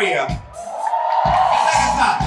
Korea. Second time.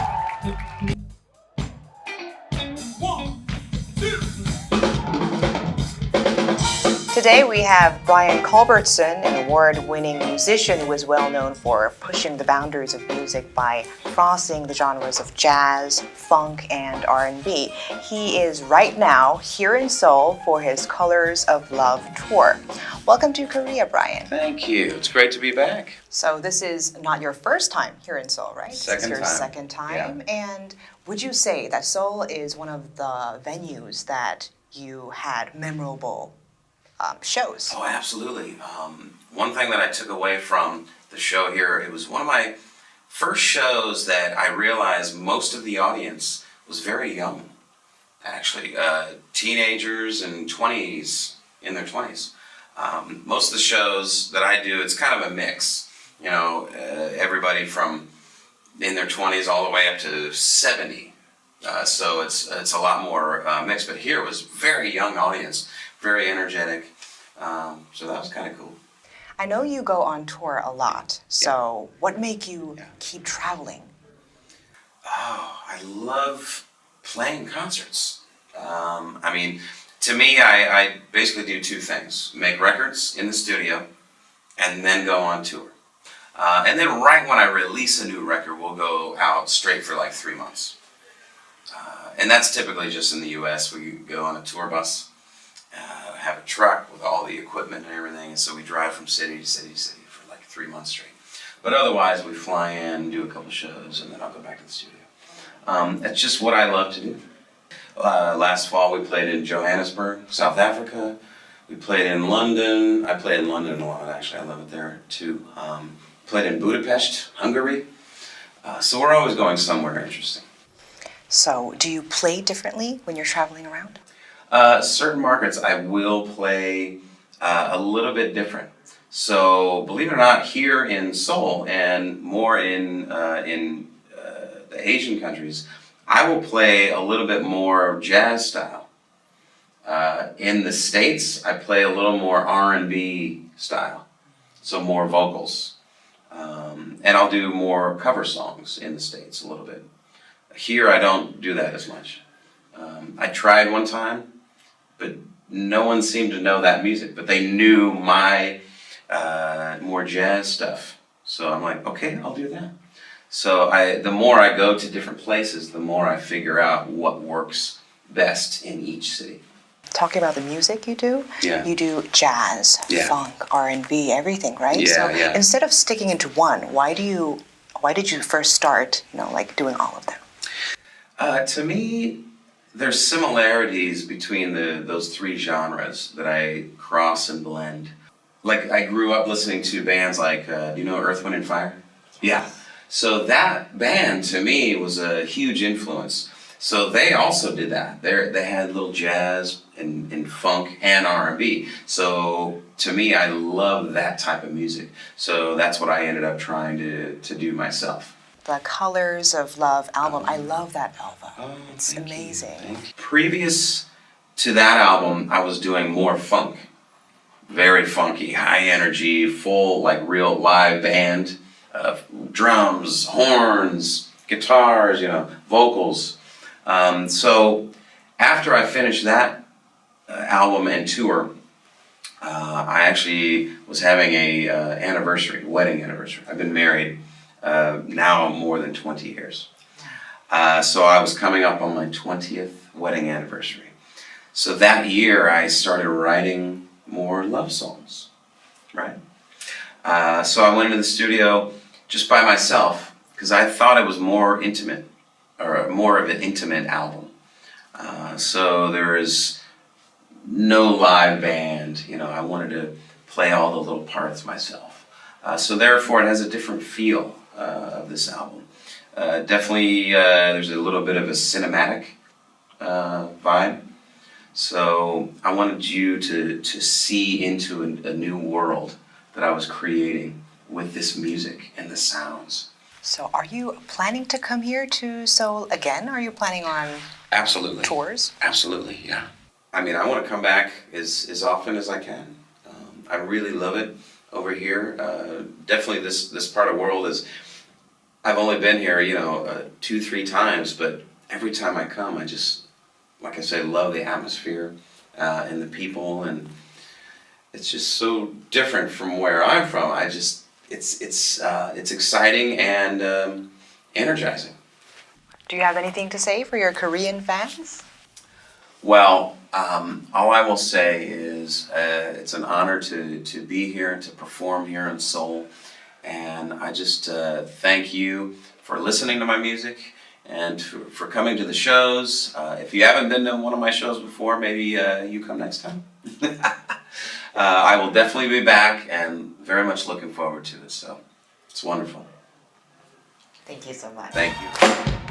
Today we have Brian Culbertson, an award-winning musician who is well known for pushing the boundaries of music by crossing the genres of jazz, funk, and R&B. He is right now here in Seoul for his Colors of Love tour. Welcome to Korea, Brian. Thank you. It's great to be back. So this is not your first time here in Seoul, right? Second This is your time. second time. Yeah. And would you say that Seoul is one of the venues that you had memorable shows? Oh, absolutely. One thing that I took away from the show here, it was one of my first shows that I realized most of the audience was very young, actually. Teenagers and in their 20s. Most of the shows that I do, it's kind of a mix. You know, everybody from in their 20s all the way up to 70. So it's a lot more mixed. But here it was very young audience, very energetic. So that was kind of cool. I know you go on tour a lot. So what make you keep traveling? Oh, I love playing concerts. I mean, to me, I basically do two things. Make records in the studio and then go on tour. And then right when I release a new record, we'll go out straight for like 3 months. And that's typically just in the US. We go on a tour bus, have a truck with all the equipment and everything, and so we drive from city to city to city for like 3 months straight. But otherwise, we fly in, do a couple shows, and then I'll go back to the studio. That's just what I love to do. Last fall, we played in Johannesburg, South Africa. We played in London. I played in London a lot, actually. I love it there, too. Played in Budapest, Hungary. So we're always going somewhere interesting. So do you play differently when you're traveling around? Certain markets I will play a little bit different. So believe it or not, here in Seoul and more in the Asian countries, I will play a little bit more jazz style. In the States, I play a little more R&B style, so more vocals. And I'll do more cover songs in the States a little bit. Here I don't do that as much. I tried one time, but no one seemed to know that music, but they knew my more jazz stuff. So I'm like, okay, I'll do that. So the more I go to different places, the more I figure out what works best in each city. Talking about the music you do, you do jazz, funk, R&B, everything, right? Yeah, Instead of sticking into one, why did you first start, like doing all of them? To me, there's similarities between those three genres that I cross and blend. Like, I grew up listening to bands like, do you know Earth, Wind and Fire? Yeah. So that band, to me, was a huge influence. So they also did that. They had little jazz and funk and R&B. So to me, I love that type of music. So that's what I ended up trying to do myself. The Colors of Love album. I love that album. Oh, it's amazing. Previous to that album, I was doing more funk. Very funky, high energy, full, like real live band. Drums, horns, guitars, vocals. So after I finished that album and tour, I actually was having a wedding anniversary. I've been married now more than 20 years. So I was coming up on my 20th wedding anniversary. So that year I started writing more love songs, right? So I went into the studio just by myself because I thought it was more intimate, or more of an intimate album. So there is no live band, I wanted to play all the little parts myself. So therefore it has a different feel of this album. Definitely there's a little bit of a cinematic vibe. So I wanted you to see into a new world that I was creating with this music and the sounds. So are you planning to come here to Seoul again? Are you planning on Absolutely. tours? Absolutely, yeah. I mean, I want to come back as often as I can. I really love it over here. Definitely this part of the world is I've only been here, 2-3 times, but every time I come, I just, like I said, love the atmosphere and the people, and it's just so different from where I'm from. It's exciting and energizing. Do you have anything to say for your Korean fans? Well, all I will say is it's an honor to be here, to perform here in Seoul, and I just thank you for listening to my music and for coming to the shows. If you haven't been to one of my shows before, maybe you come next time. I will definitely be back and very much looking forward to it, so it's wonderful. Thank you so much. Thank you.